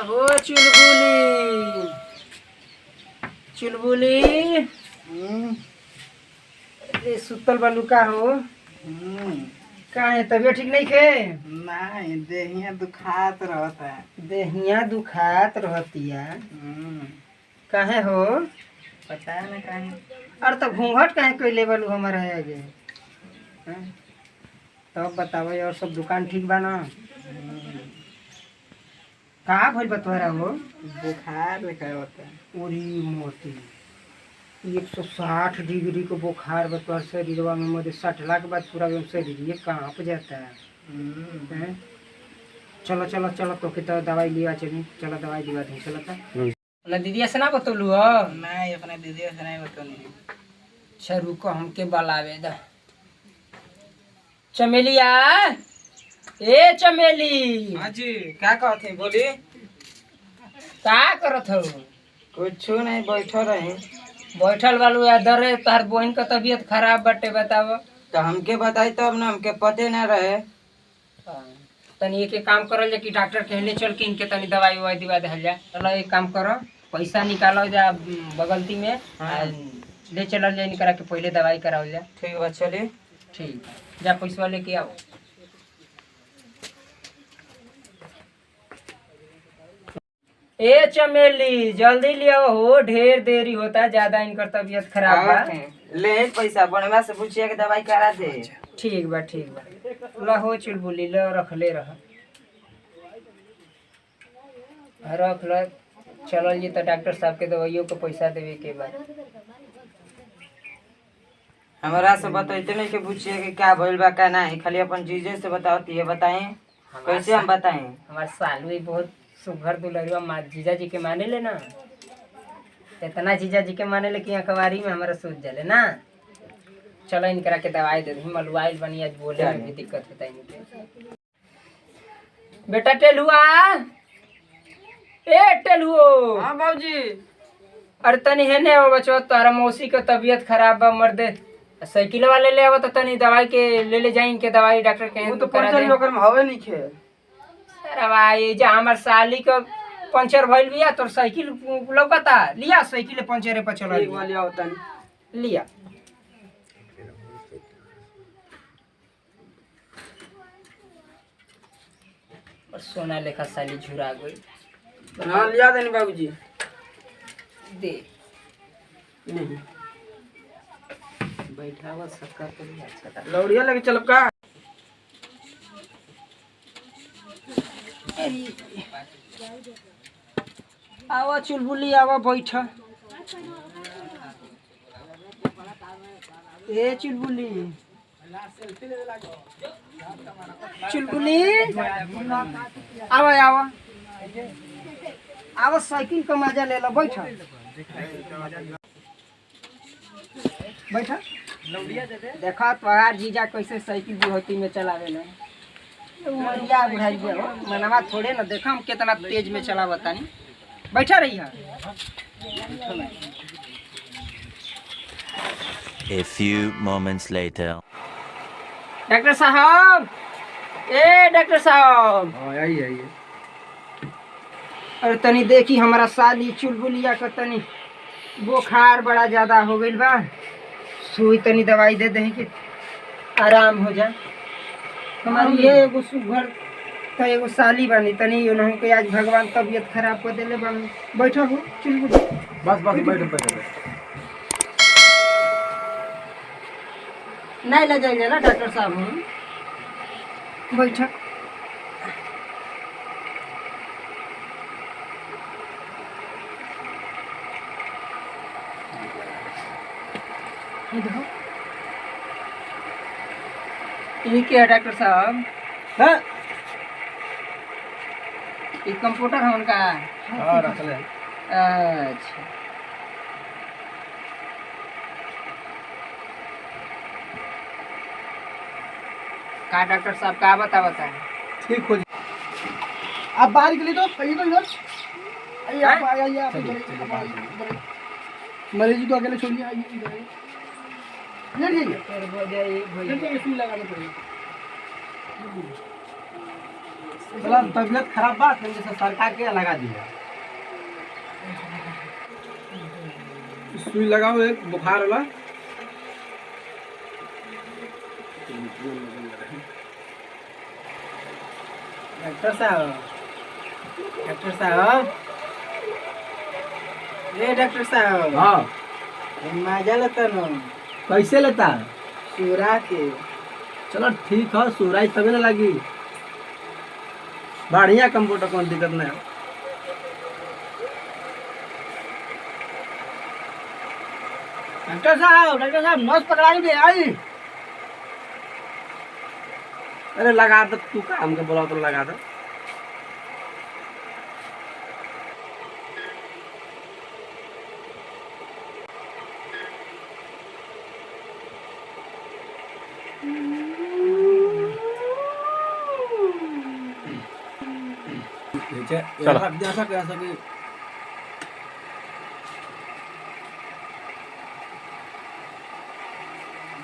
हो चुलबुली चुलबुली ए सुतल बालू का हो का है तबीयत ठीक नहीं खे नहीं देहिया दुखात रहता है। देहिया दुखात रहतिया काहे हो पता है ना कहीं। अरे तो घूंघट काहे कैले बालू हमारे आगे हैं? तब बताओ और सब दुकान ठीक बा ना कहाँ भइल बा तोहरा हो बुखार लिखा होता है। पूरी मोती 160 डिग्री को बुखार बा तोहर शरीरवा में मोदे सटला के बाद पूरा एकदम शरीर ये कांप जाता है हैं? चलो चलो चलो तो के तो दवाई लिया चली चलो दवाई दिवा दे चलो तो ना दीदी से ना बतौलू हो नहीं अपने दीदी से नहीं बतौनी। अच्छा रुको हमके बलावे दा चमेलिया ए चमेली हाँ जी क्या कहते हैं बोली। का करत हो कुछ नहीं बैठो रहे। बैठल वालू यादर रे तार बहन का तबीयत खराब बटे बताओ तो हमके बताई तब ना हमके पते ना रहे। तनी एक काम करल जा कि डॉक्टर कहले चल के इनके तनी दवाई ववाई दिवा दे जा चलो एक काम करो पैसा निकालो जा बगलती में ले चलल जा इनकरा के पहले दवाई कराओ जा। ठीक बा चलिए। ठीक जा पैसा लेके आओ। ए चमेली जल्दी लियो हो ढेर देरी होता है ज्यादा इनकर तबीयत खराब बा। ले पैसा बनवा से पूछिए कि दवाई करा दे। ठीक बा ला हो चुलबुली लो रख ले रह रख ल चलल जी तो डॉक्टर साहब के दवाइयों के पैसा देवे के बाद हमारा से बताइते नहीं कि पूछिए कि क्या भइल बा क्या नहीं खाली अपन जीजे से बताओ। बताएं कैसे हम बताएं। हमारे सालू ही बहुत सुघर दुलरुआ जीजा जी के माने ले ना इतना जीजा जी के माने ले कि अखबारी में हमारा सूझ जले ना। चलो इनकरा के दवाई दे दी मलुआइल बनी आज बोले में भी दिक्कत होता है इनके। बेटा टेलुआ ए टेलुओ। हाँ बाबूजी। अरे तनी है ने हो बचो तारा मौसी का तबीयत खराब बा मर्दे साइकिल वाले ले आवो तो तनी दवाई के ले जाए इनके दवाई डॉक्टर के वो तो पंचर होकर में हवे नहीं खे। अरे भाई जा हमार साली का पंचर भइल बिया तोर साइकिल लौकता लिया साइकिल पंचरे पर चला लिया होता लिया। और सोना लेखा साली झुरा गई। हाँ लिया देनी बाबूजी दे नहीं बैठा हुआ सक्का तो नहीं अच्छा लौड़िया लेके चलब का। आवा चुलबुली आवा बैठ ए चुलबुली चुलबुली आवा आवा आवा साइकिल का मजा ले लो बैठ बैठ देखा तोहार जीजा कैसे साइकिल बुढ़ती में चलावे ना मरिया बुढ़ाई हो मनवा थोड़े ना देखा हम कितना तेज में चलावता नहीं बैठा रही है। A few moments later. Doctor साहब ए डॉक्टर साहब आइए। अरे तनी देखी हमारा साली चुलबुलिया का तनी बुखार बड़ा ज्यादा हो गई बा सुई तनी दवाई दे दे कि आराम हो जा। हमारी ये एगो सुघर तो एगो साली बानी तनी उन्होंने के आज भगवान तबीयत खराब कर देले बानी। बैठो हो चुलबुली बस बैठो नहीं ले जाइए ना डॉक्टर साहब हम बैठो। ये क्या है डॉक्टर साहब हाँ ये कंप्यूटर है उनका। हाँ रख ले। अच्छा का डॉक्टर साहब का बता है ठीक हो आप बाहर के लिए तो इधर आइए आप मरीज को अकेले छोड़िए आइए इधर सुई लगा दो चला तबीयत खराब बात है जैसे सरकार के लगा दिया। सुई लगाओ एक बुखार वाला। डॉक्टर साहब, डॉक्टर साहब, ए डॉक्टर साहब, हाँ मजा लेता न कैसे लेता? सूरा के। चलो ठीक है, सुराई तभी ना लगी। बढ़िया कंप्यूटर, कोई दिक्कत नहीं है। डॉक्टर साहब नस पकड़ाई दे आई। अरे लगा दो, तू काम के बोला तो लगा दो। जैसा कि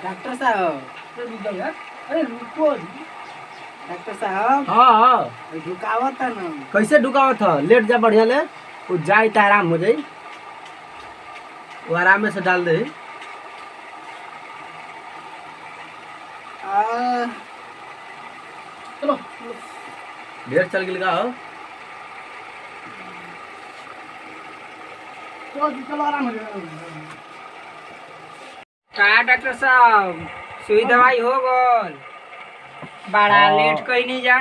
डॉक्टर साहब, अरे रुको डॉक्टर साहब, हाँ हाँ झुकावत था न। कैसे ढुकावा था? लेट जा बढ़िया ले, वो जाए तो आराम हो जाई, वो आराम में से डाल दे। चलो ढेर चल गई हो। चलो आराम हो जाएगा। का डॉक्टर साहब सुई दवाई हो गल? बड़ा हाँ। लेट कहीं नहीं जा।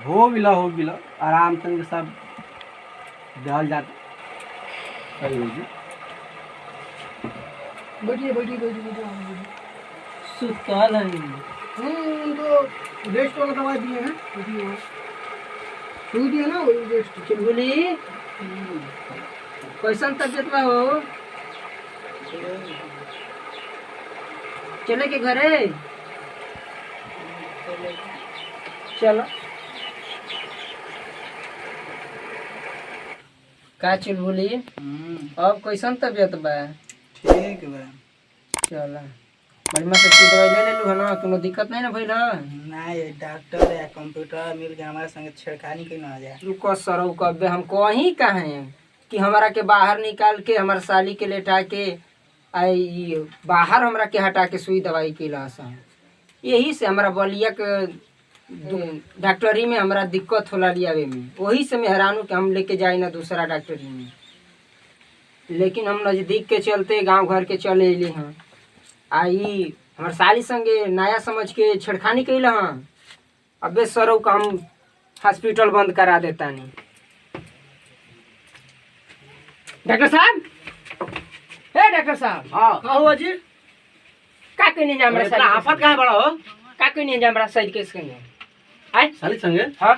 हो गिला आराम से सब डाल जाते सही होगी। बैठिए। सुतल है। तो रेस्ट वाला दवाई दिए हैं। सुई दिया ना, वही रेस्ट। चुलबुली कैसन तबियत में हो? चले के घरे? चलो। का चुलबुली अब कैसन तबियत बा? ठीक बा। चल बढ़िया से सुई दवाई ले लेलू है ना? कोनो दिक्कत नहीं ना भइल? नहीं, डॉक्टर या कंप्यूटर मिल के हमारे संगे छेड़खानी क्यों ना हो जाए। रुको सर, कब हम कहीं कहे कि हमारा के बाहर निकाल के हमार साली के लेटा के आई बाहर हमरा के हटा के सुई दवाई के लाश। यही से हमारा बलिया के डॉक्टरी में हमरा दिक्कत होला लियावे में। वही से मैं हैरान हूँ कि हम लेके जाए ना दूसरा डॉक्टरी में, लेकिन हम नज़दीक के चलते गांव घर के चले अले हैं। आई हमार साली संगे नया समझ के छेड़खानी कैल हैं। अबे सर का हम हॉस्पिटल बंद करा देता नहीं। डॉक्टर साहब, हे डॉक्टर साहब, हाँ का हुआ जी? का कहीं जा हमरा साली आफत कहाँ बड़ा हो? का कहीं जा हमरा साली के संगे? आय साली संगे हां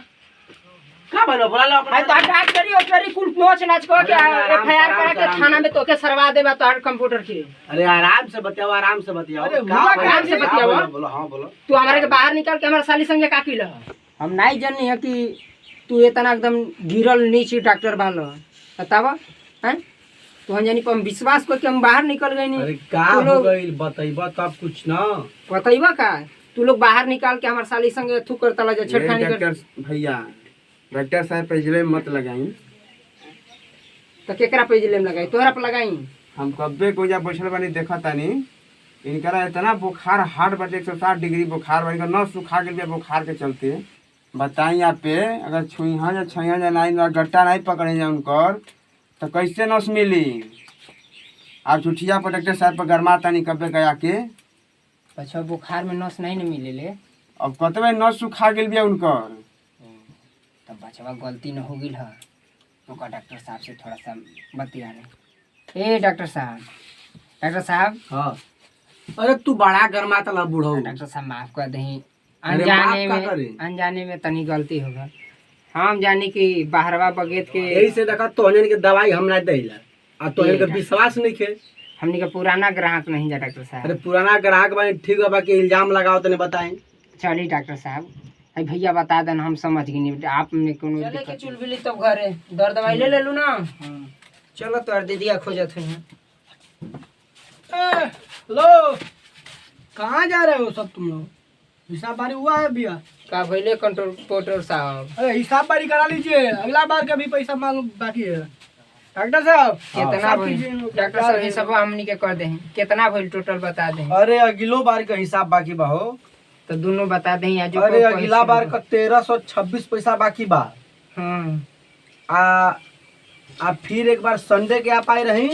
का बोलो बोला लो आय तो डॉक्टरी ओटरी कुल नोच नाच को के एफआईआर करा के थाना में तोके सरवा देबा तोहर कंप्यूटर के। अरे आराम से बताओ, आराम से बताओ। अरे आराम से बताओ। बोलो हाँ बोलो। तू हमारे के बाहर निकाल के हमारे साली संगे का किल? हम नहीं जानी है कि तू इतना एकदम गिरल नीचे डॉक्टर बालो। बतावा हैं? तो हम जानी पर हम विश्वास करके हम बाहर निकल गए नहीं। अरे का हो गई बताइबा तब कुछ ना। बताइबा का तू लोग बाहर निकाल के हमारे साली संगे थू करता ला जा छेड़खानी कर। डॉक्टर भैया, डॉक्टर साहब पहले मत लगाई। तो केकरा पे जिले में लगाई? तोहरा पे लगाई? हम कब्बे को जा बैठल बानी देखा तानी, इनकरा इतना बुखार हार्ट बटे 160 डिग्री बुखार बा, इनका नस सुखा गेल बा बुखार के चलते। बताई आप पे अगर छुईहा या छैया या नहीं गट्टा नहीं पकड़े जा उनकर तो कैसे नस मिली? आप छुट्टिया पर डॉक्टर साहब पर गरमा तानी कब्बे गया के। अच्छा बुखार में नस नहीं न मिले ले? अब कतबे नस सुखा गेल बा उनकर। तब बचवा गलती न हो गई है तो का डॉक्टर साहब से थोड़ा सा बतिया ले। ए डॉक्टर साहब, डॉक्टर साहब। हाँ अरे तू बड़ा गरमाता ला बूढ़ो। डॉक्टर साहब माफ कर दही, अरे माफ का करे? अनजाने में तनी गलती हो गई। हम जानी कि बाहरवा बगेत के यही से देखा तोहन के दवाई हम ना देला आ तोहन के विश्वास नहीं खे। हमनी का पुराना ग्राहक नहीं जा डॉक्टर साहब। अरे पुराना ग्राहक बने ठीक है, बाकी इल्जाम लगाओ तने बताएं। चलिए डॉक्टर साहब, अरे भैया बता देना हम समझ गए नहीं। आप में कोनो चले के चुलबुली तब घरे दर्द दवाई ले लू ना। चलो तो दीदिया खोजत हुई। लो कहाँ जा रहे हो सब तुम लोग? हिसाब बारी हुआ है भैया? का भइले कंट्रोल साहब? अरे हिसाब बारी करा लीजिए, अगला बार का भी पैसा मालूम बाकी है। डॉक्टर साहब कितना हिसाब भइल? कीजिए। डॉक्टर साहब ये सब हमनी के कर दे कितना भइल टोटल बता दे। अरे अगलो बार का हिसाब बाकी बा हो। तो दोनों बता दे आज। अरे अगला बार का 1326 पैसा बाकी बा। हाँ आ फिर एक बार संडे के आप आए रही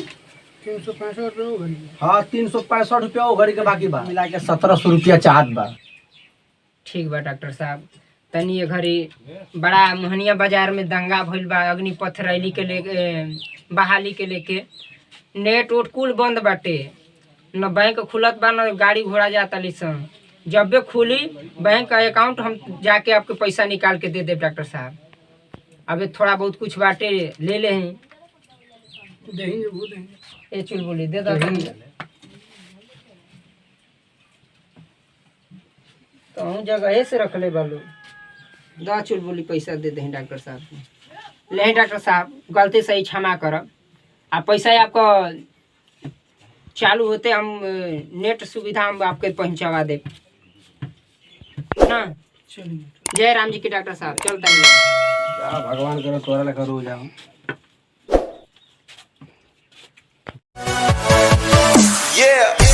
365 रुपये। हाँ 365 रुपया वो घड़ी के बाकी बा, मिला के 1700 रुपया चाहत बा। ठीक बा डॉक्टर साहब। तनी ये घड़ी बड़ा मोहनिया बाजार में दंगा भइल बा अग्निपथ रैली के लेके बहाली के लेके। नेट उट कुल बंद बाटे, न बैंक खुलत बा न गाड़ी घोड़ा जाता लिसन। जब भी खुली बैंक का अकाउंट हम जाके आपके पैसा निकाल के दे दे डॉक्टर साहब। अबे थोड़ा बहुत कुछ बाटे ले ले हैं। ए चुलबुली दे दो तो हूँ जगह से रख ले बालू। दा चुलबुली पैसा दे दे डॉक्टर साहब को। ले डॉक्टर साहब गलती सही क्षमा करब। आप पैसा आपका चालू होते हम नेट सुविधा हम आपके पहुंचावा दे ना। जय राम जी की डॉक्टर साहब चलता है। भगवान करो तोरा लेकर रो जाओ। Yeah.